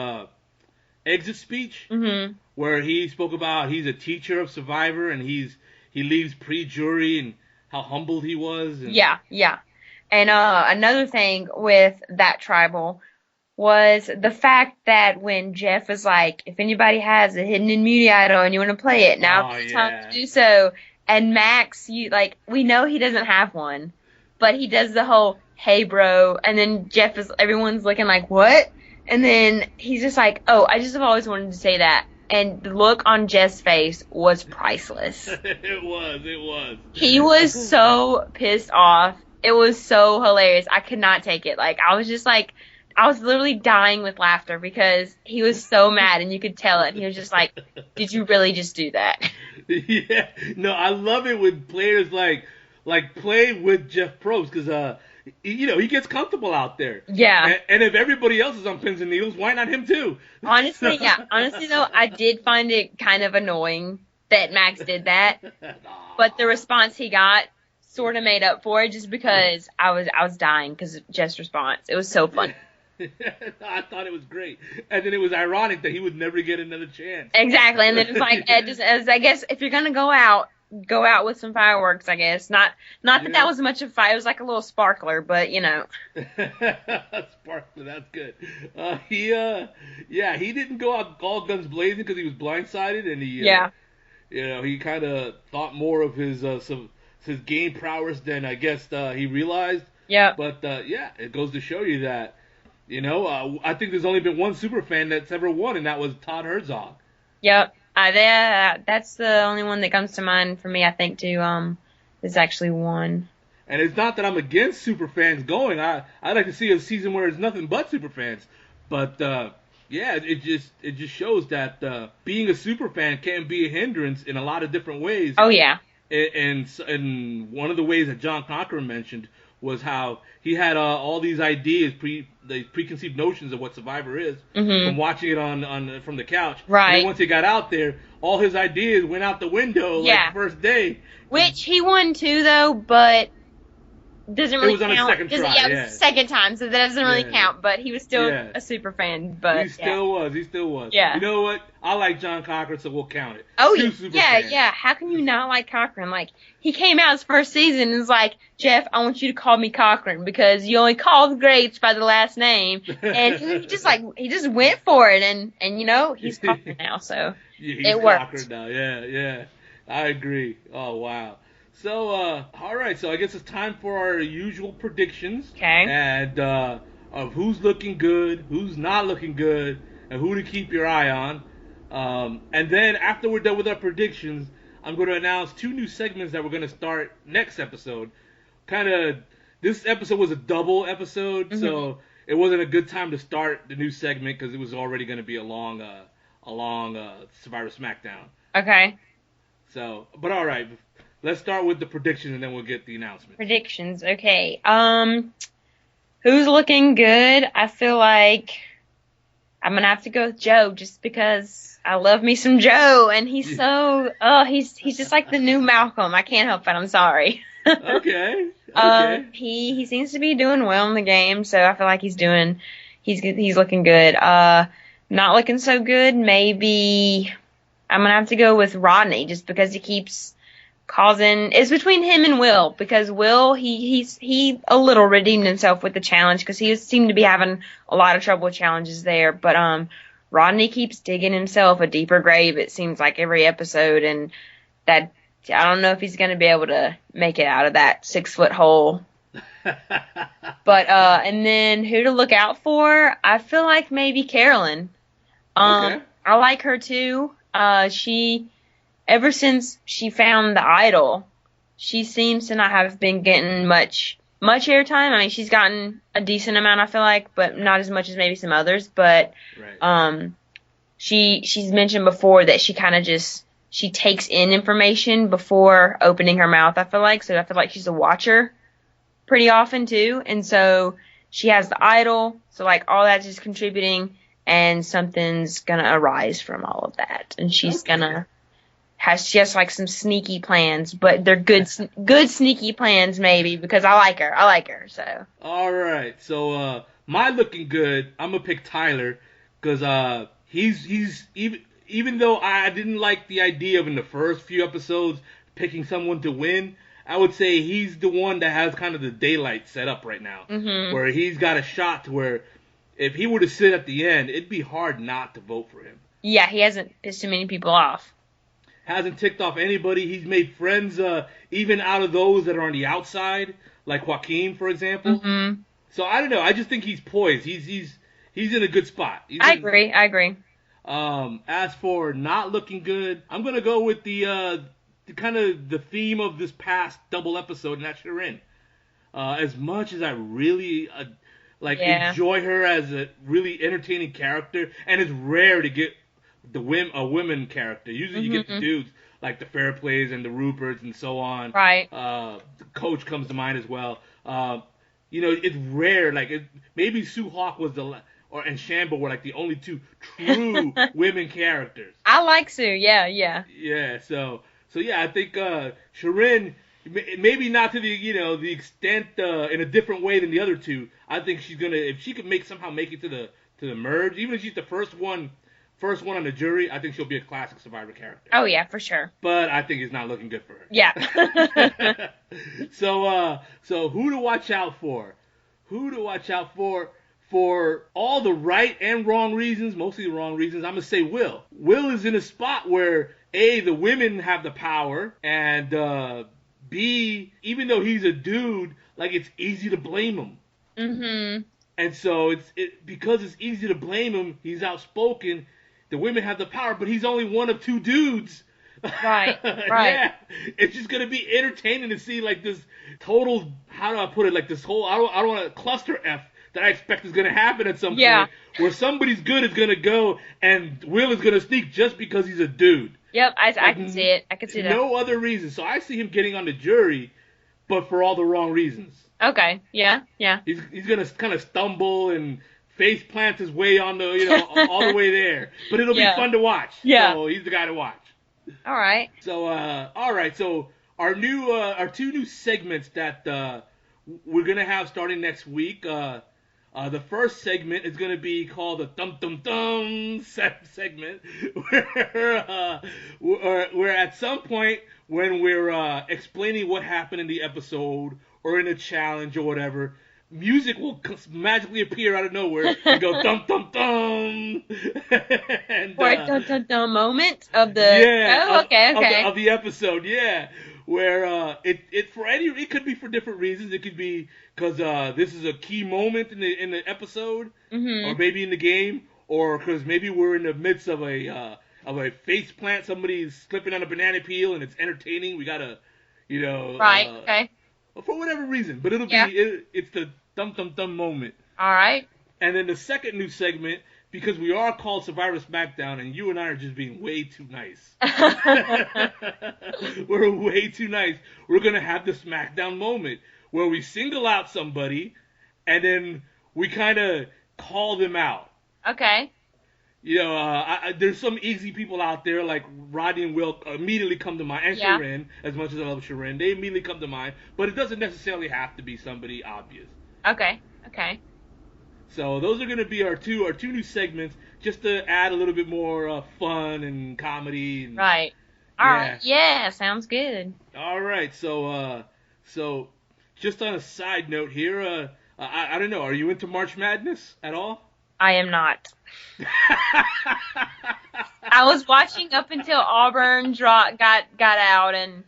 Speaker 1: exit speech,
Speaker 2: Mhm.
Speaker 1: where he spoke about he's a teacher of Survivor and he leaves pre-jury and how humbled he was. And
Speaker 2: Yeah, yeah. And another thing with that tribal was the fact that when Jeff was like, if anybody has a hidden immunity idol and you want to play it, now
Speaker 1: Oh
Speaker 2: is the time
Speaker 1: yeah.
Speaker 2: to do so. And Max, we know he doesn't have one, but he does the whole, hey bro, and then everyone's looking like, what? And then he's just like, oh, I just have always wanted to say that. And the look on Jeff's face was priceless.
Speaker 1: It was.
Speaker 2: He was so pissed off. It was so hilarious. I could not take it. Like, I was just like, I was literally dying with laughter because he was so mad and you could tell it. He was just like, did you really just do that?
Speaker 1: Yeah, no, I love it when players like play with Jeff Probst because he gets comfortable out there.
Speaker 2: Yeah.
Speaker 1: And if everybody else is on pins and needles, why not him too?
Speaker 2: Honestly, yeah. Honestly, though, I did find it kind of annoying that Max did that. But the response he got sort of made up for it just because I was dying because of Jeff's response. It was so funny.
Speaker 1: I thought it was great, and then it was ironic that he would never get another chance.
Speaker 2: Exactly, and then it's like, as I guess if you're gonna go out with some fireworks. I guess not that was much of a fire. It was like a little sparkler, but
Speaker 1: Sparkler, that's good. He didn't go out all guns blazing because he was blindsided, and he kind of thought more of his game prowess than I guess he realized.
Speaker 2: Yeah.
Speaker 1: But it goes to show you that. I think there's only been one superfan that's ever won, and that was Todd Herzog.
Speaker 2: Yep. That's the only one that comes to mind for me, I think, too. There's actually one.
Speaker 1: And it's not that I'm against superfans going. I'd like to see a season where it's nothing but superfans. But, it just shows that being a superfan can be a hindrance in a lot of different ways.
Speaker 2: Oh, yeah.
Speaker 1: and one of the ways that John Cochran mentioned was how he had all these ideas, the preconceived notions of what Survivor is from watching it on from the couch.
Speaker 2: Right.
Speaker 1: And then once he got out there, all his ideas went out the window like the first day.
Speaker 2: Which he won too, though, but doesn't really count.
Speaker 1: It was on his second try.
Speaker 2: Yeah, it was the second time, so that doesn't really count. But he was still a super fan. But
Speaker 1: he still was.
Speaker 2: Yeah.
Speaker 1: You know what? I like John Cochran, so we'll count it.
Speaker 2: Oh
Speaker 1: fans.
Speaker 2: yeah. How can you not like Cochran? Like, he came out his first season and was like, Jeff, I want you to call me Cochran because you only call the greats by the last name. And he just went for it, and he's Cochran now, so it worked.
Speaker 1: Cochran now. Yeah. I agree. Oh wow. So, all right. So I guess it's time for our usual predictions.
Speaker 2: Okay.
Speaker 1: And of who's looking good, who's not looking good, and who to keep your eye on. And then after we're done with our predictions, I'm going to announce 2 new segments that we're going to start next episode. This episode was a double episode, so it wasn't a good time to start the new segment because it was already going to be a long Survivor Smackdown.
Speaker 2: Okay.
Speaker 1: So, but all right. Let's start with the predictions, and then we'll get the announcement.
Speaker 2: Predictions, okay. Who's looking good? I feel like I'm gonna have to go with Joe, just because I love me some Joe, and he's he's just like the new Malcolm. I can't help it. I'm sorry.
Speaker 1: Okay.
Speaker 2: He seems to be doing well in the game, so I feel like he's looking good. Not looking so good. Maybe I'm gonna have to go with Rodney, just because he keeps causing. It's between him and Will, because Will he a little redeemed himself with the challenge because he seemed to be having a lot of trouble with challenges there, but Rodney keeps digging himself a deeper grave, it seems like, every episode, and that I don't know if he's going to be able to make it out of that 6-foot hole. But and then who to look out for? I feel like maybe Carolyn.
Speaker 1: Okay.
Speaker 2: I like her too. She, ever since she found the idol, she seems to not have been getting much airtime. I mean, she's gotten a decent amount, I feel like, but not as much as maybe some others. But
Speaker 1: right.
Speaker 2: She's mentioned before that she kind of she takes in information before opening her mouth, I feel like. So I feel like she's a watcher pretty often too. And so she has the idol. So like all that's just contributing, and something's going to arise from all of that. And she's she has like some sneaky plans, but they're good sneaky plans maybe, because I like her. So.
Speaker 1: All right. So, my looking good, I'm going to pick Tyler, because, he's even though I didn't like the idea of in the first few episodes picking someone to win, I would say he's the one that has kind of the daylight set up right now, where he's got a shot to where if he were to sit at the end, it'd be hard not to vote for him.
Speaker 2: Yeah, he hasn't pissed too many people off.
Speaker 1: Hasn't ticked off anybody. He's made friends even out of those that are on the outside, like Joaquin, for example.
Speaker 2: Mm-hmm.
Speaker 1: So I don't know. I just think he's poised. He's in a good spot.
Speaker 2: I agree.
Speaker 1: As for not looking good, I'm gonna go with the kind of the theme of this past double episode, and that's Shirin. As much as I really enjoy her as a really entertaining character, and it's rare to get a women character. Usually you get the dudes like the Fair Plays and the Ruperts and so on.
Speaker 2: Right.
Speaker 1: The Coach comes to mind as well. It's rare. Maybe Sue Hawk was and Shambo were like the only 2 true women characters.
Speaker 2: I like Sue. Yeah.
Speaker 1: Yeah. So yeah, I think Shirin, maybe not to the extent in a different way than the other 2. I think she's gonna, if she could somehow make it to the merge, even if she's the first one on the jury, I think she'll be a classic Survivor character.
Speaker 2: Oh yeah, for sure.
Speaker 1: But I think it's not looking good for her.
Speaker 2: Yeah.
Speaker 1: So who to watch out for? Who to watch out for all the right and wrong reasons, mostly the wrong reasons? I'm gonna say Will. Will is in a spot where A, the women have the power, and B, even though he's a dude, it's easy to blame him.
Speaker 2: Mm-hmm.
Speaker 1: And so because it's easy to blame him, he's outspoken. The women have the power, but he's only one of 2 dudes.
Speaker 2: Right.
Speaker 1: Yeah. It's just going to be entertaining to see this total, how do I put it, this whole, I don't want a cluster F that I expect is going to happen at some point. Where somebody's good is going to go and Will is going to sneak just because he's a dude.
Speaker 2: Yep, I can see it. I can see that.
Speaker 1: No other reason. So I see him getting on the jury, but for all the wrong reasons.
Speaker 2: Okay. Yeah. Yeah.
Speaker 1: He's gonna kind of stumble and face plant his way on the all the way there. But it'll be fun to watch.
Speaker 2: Yeah.
Speaker 1: So he's the guy to watch.
Speaker 2: All right.
Speaker 1: So all right. So our two new segments that we're gonna have starting next week. The first segment is going to be called the Dum Dum Dum segment, where at some point when we're explaining what happened in the episode or in a challenge or whatever, music will magically appear out of nowhere and go Dum Dum Dum. And,
Speaker 2: for a Dum Dum Dum moment of the
Speaker 1: of the episode, yeah. Where it could be for different reasons. It could be because this is a key moment in the episode, or maybe in the game, or because maybe we're in the midst of a face plant. Somebody's slipping on a banana peel and it's entertaining. We gotta,
Speaker 2: okay,
Speaker 1: for whatever reason. But it'll be it's the Dum Dum Dum moment.
Speaker 2: All right.
Speaker 1: And then the second new segment, because we are called Survivor Smackdown, and you and I are just being way too nice. We're way too nice. We're going to have the Smackdown moment where we single out somebody, and then we kind of call them out.
Speaker 2: Okay.
Speaker 1: There's some easy people out there, like Rodney and Will immediately come to mind, and Sharon, as much as I love Sharon, they immediately come to mind, but it doesn't necessarily have to be somebody obvious.
Speaker 2: Okay.
Speaker 1: So those are going to be our two new segments, just to add a little bit more fun and comedy. And,
Speaker 2: right. All right. Yeah, sounds good.
Speaker 1: All right. So just on a side note here, I don't know. Are you into March Madness at all?
Speaker 2: I am not. I was watching up until Auburn got out, and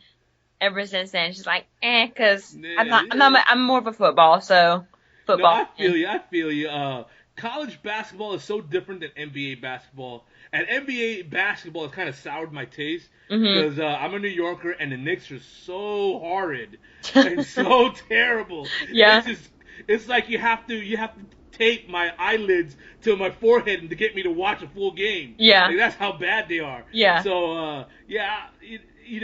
Speaker 2: ever since then, she's like, because I'm more of a football, so. Football.
Speaker 1: No, I feel you. College basketball is so different than NBA basketball, and NBA basketball has kind of soured my taste because I'm a New Yorker, and the Knicks are so horrid and so terrible.
Speaker 2: Yeah,
Speaker 1: it's like you have to tape my eyelids to my forehead to get me to watch a full game.
Speaker 2: Yeah,
Speaker 1: like, that's how bad they are.
Speaker 2: Yeah.
Speaker 1: So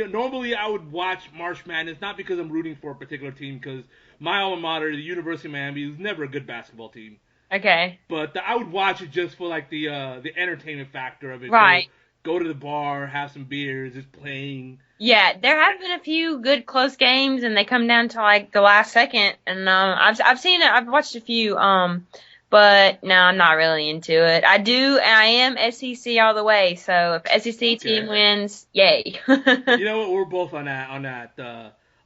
Speaker 1: normally I would watch March Madness, not because I'm rooting for a particular team, because my alma mater, the University of Miami, is never a good basketball team.
Speaker 2: Okay.
Speaker 1: But I would watch it just for like the entertainment factor of it.
Speaker 2: Right.
Speaker 1: Go to the bar, have some beers, just playing.
Speaker 2: Yeah, there have been a few good close games, and they come down to like the last second. And I've seen it. I've watched a few. But no, I'm not really into it. I am SEC all the way. So if SEC team wins, yay.
Speaker 1: You know what? We're both on that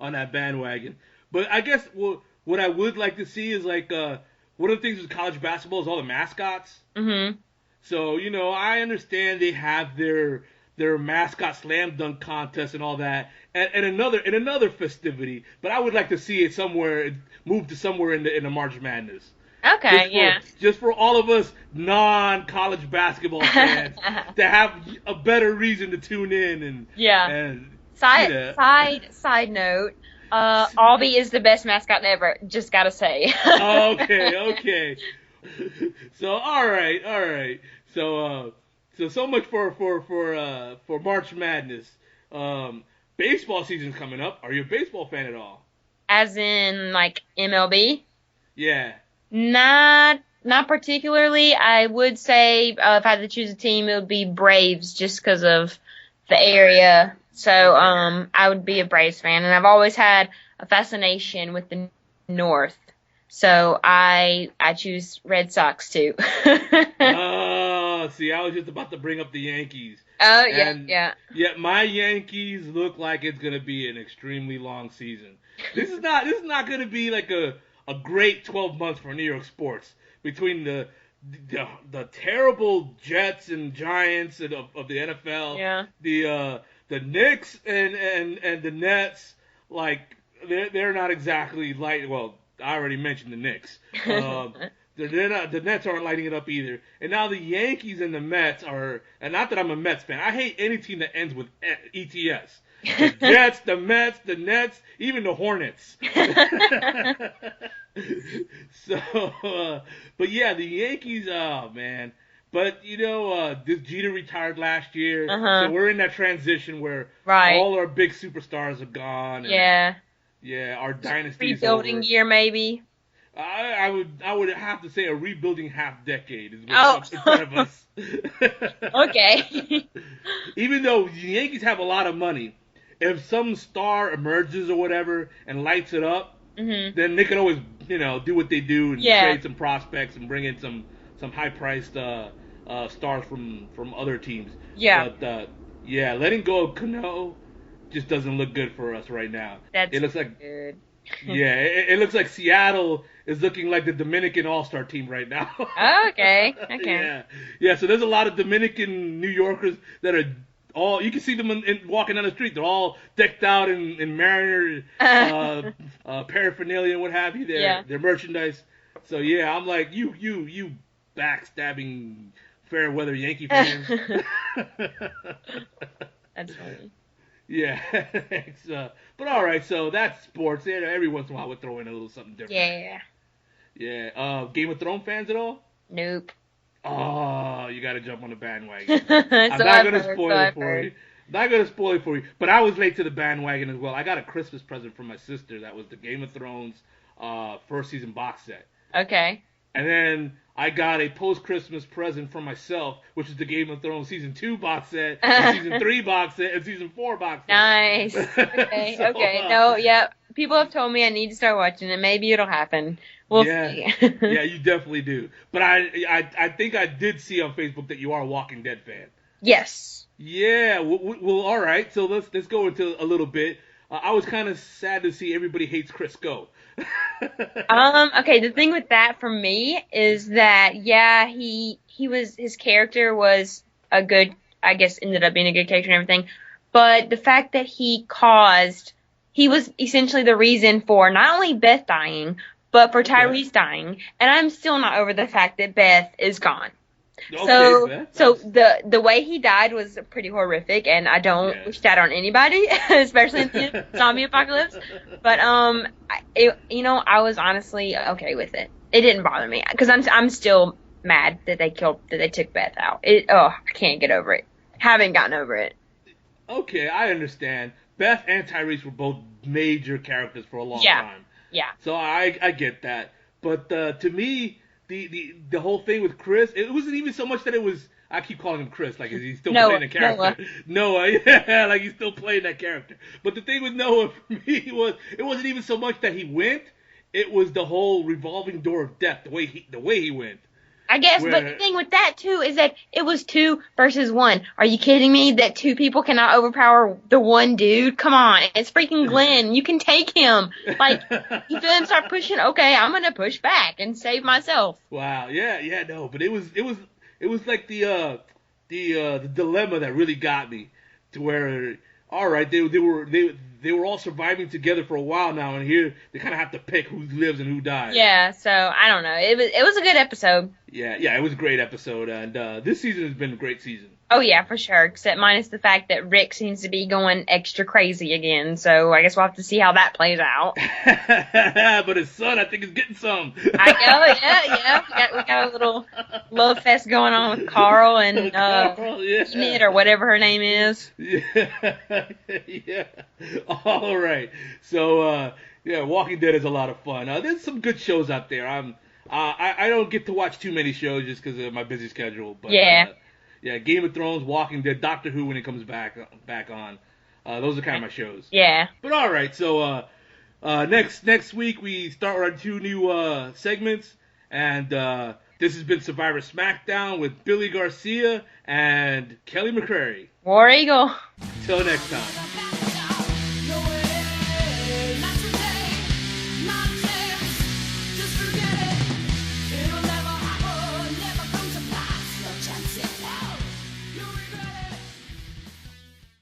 Speaker 1: bandwagon. But I guess what I would like to see is like one of the things with college basketball is all the mascots.
Speaker 2: Mm-hmm.
Speaker 1: So I understand they have their mascot slam dunk contest and all that, and another festivity. But I would like to see it move to somewhere in the March Madness.
Speaker 2: Okay,
Speaker 1: just for all of us non-college basketball fans to have a better reason to tune in and
Speaker 2: Side note. Albie is the best mascot ever. Just gotta say.
Speaker 1: Okay. So all right. So much for March Madness. Baseball season's coming up. Are you a baseball fan at all?
Speaker 2: As in like MLB?
Speaker 1: Yeah.
Speaker 2: Not particularly. I would say if I had to choose a team, it would be Braves, just because of the area. So I would be a Braves fan, and I've always had a fascination with the North. So I choose Red Sox too.
Speaker 1: Oh, see, I was just about to bring up the Yankees.
Speaker 2: Oh, yeah.
Speaker 1: Yeah, my Yankees look like it's gonna be an extremely long season. This is not gonna be like a great 12 months for New York sports between the terrible Jets and Giants of the NFL.
Speaker 2: Yeah.
Speaker 1: The Knicks and the Nets, like they're not exactly light. Well, I already mentioned the Knicks. The Nets aren't lighting it up either. And now the Yankees and the Mets are. And not that I'm a Mets fan. I hate any team that ends with ETS. The Jets, the Mets, the Nets, even the Hornets. So, but yeah, the Yankees. Oh man, But this Jeter retired last year,
Speaker 2: Uh-huh.
Speaker 1: so we're in that transition where
Speaker 2: Right.
Speaker 1: all our big superstars are gone. And,
Speaker 2: Yeah.
Speaker 1: yeah, our dynasty's
Speaker 2: Rebuilding
Speaker 1: over.
Speaker 2: year, maybe.
Speaker 1: I would have to say a rebuilding half decade is
Speaker 2: Oh.
Speaker 1: what's in front of us.
Speaker 2: Okay.
Speaker 1: Even though the Yankees have a lot of money, if some star emerges or whatever and lights it up,
Speaker 2: Mhm.
Speaker 1: then they can always do what they do and
Speaker 2: Yeah.
Speaker 1: trade some prospects and bring in some high priced stars from other teams.
Speaker 2: Yeah.
Speaker 1: But yeah, letting go of Cano just doesn't look good for us right now.
Speaker 2: That's
Speaker 1: It looks like
Speaker 2: good.
Speaker 1: yeah, it looks like Seattle is looking like the Dominican All-Star team right now.
Speaker 2: Oh, okay. Okay.
Speaker 1: Yeah. So there's a lot of Dominican New Yorkers that are all. You can see them walking down the street. They're all decked out in Mariner paraphernalia and what have you. Their merchandise. So yeah, I'm like you backstabbing fair weather Yankee fans.
Speaker 2: That's funny.
Speaker 1: Yeah, but all right. So that's sports. Yeah, every once in a while we'll throw in a little something different.
Speaker 2: Yeah.
Speaker 1: Yeah. Game of Thrones fans at all?
Speaker 2: Nope.
Speaker 1: Oh, you got to jump on the bandwagon.
Speaker 2: So
Speaker 1: I'm not going to
Speaker 2: heard,
Speaker 1: spoil it for you. Not going to spoil it for you. But I was late to the bandwagon as well. I got a Christmas present from my sister that was the Game of Thrones first season box set.
Speaker 2: Okay.
Speaker 1: And then I got a post-Christmas present from myself, which is the Game of Thrones Season 2 box set, and Season 3 box set, and Season 4 box set.
Speaker 2: Nice. Okay. Okay. No, yeah. People have told me I need to start watching it. Maybe it'll happen. We'll see.
Speaker 1: Yeah, you definitely do. But I think I did see on Facebook that you are a Walking Dead fan.
Speaker 2: Yes.
Speaker 1: Yeah. Well, all right. So let's go into a little bit. I was kind of sad to see everybody hates Chris go.
Speaker 2: Okay, the thing with that for me is that his character was a good, I guess ended up being a good character and everything, but the fact that he was essentially the reason for not only Beth dying, but for Tyrese dying, and I'm still not over the fact that Beth is gone.
Speaker 1: Okay,
Speaker 2: so the way he died was pretty horrific, and I don't wish that on anybody, especially in the zombie apocalypse. But I was honestly okay with it. It didn't bother me because I'm still mad that they took Beth out. I can't get over it. Haven't gotten over it.
Speaker 1: Okay, I understand. Beth and Tyrese were both major characters for a long time.
Speaker 2: Yeah.
Speaker 1: So I get that, but to me. The whole thing with Chris, it wasn't even so much that it was. I keep calling him Chris, like he's still playing the character. Noah, yeah, like he's still playing that character. But the thing with Noah for me was, it wasn't even so much that he went. It was the whole revolving door of death, the way he went.
Speaker 2: I guess, but the thing with that too is that it was 2 versus 1. Are you kidding me? That 2 people cannot overpower the one dude? Come on, it's freaking Glenn. You can take him. Like, you feel him start pushing. Okay, I'm gonna push back and save myself.
Speaker 1: Wow, yeah, no, but it was like the dilemma that really got me to where. All right, they were all surviving together for a while now, and here they kind of have to pick who lives and who dies.
Speaker 2: Yeah, so I don't know. It was a good episode.
Speaker 1: Yeah, it was a great episode, and this season has been a great season.
Speaker 2: Oh yeah, for sure. Except minus the fact that Rick seems to be going extra crazy again. So I guess we'll have to see how that plays out.
Speaker 1: But his son, I think, is getting some.
Speaker 2: I know, yeah. We got a little love fest going on with Carl and Enid or whatever her name is.
Speaker 1: Yeah. All right. So Walking Dead is a lot of fun. There's some good shows out there. I don't get to watch too many shows just because of my busy schedule. But Game of Thrones, Walking Dead, Doctor Who when it comes back on. Those are kind of my shows.
Speaker 2: Yeah.
Speaker 1: But all right, so next week we start our 2 new segments, and this has been Survivor Smackdown with Billy Garcia and Kelly McCrary.
Speaker 2: War Eagle.
Speaker 1: Till next time.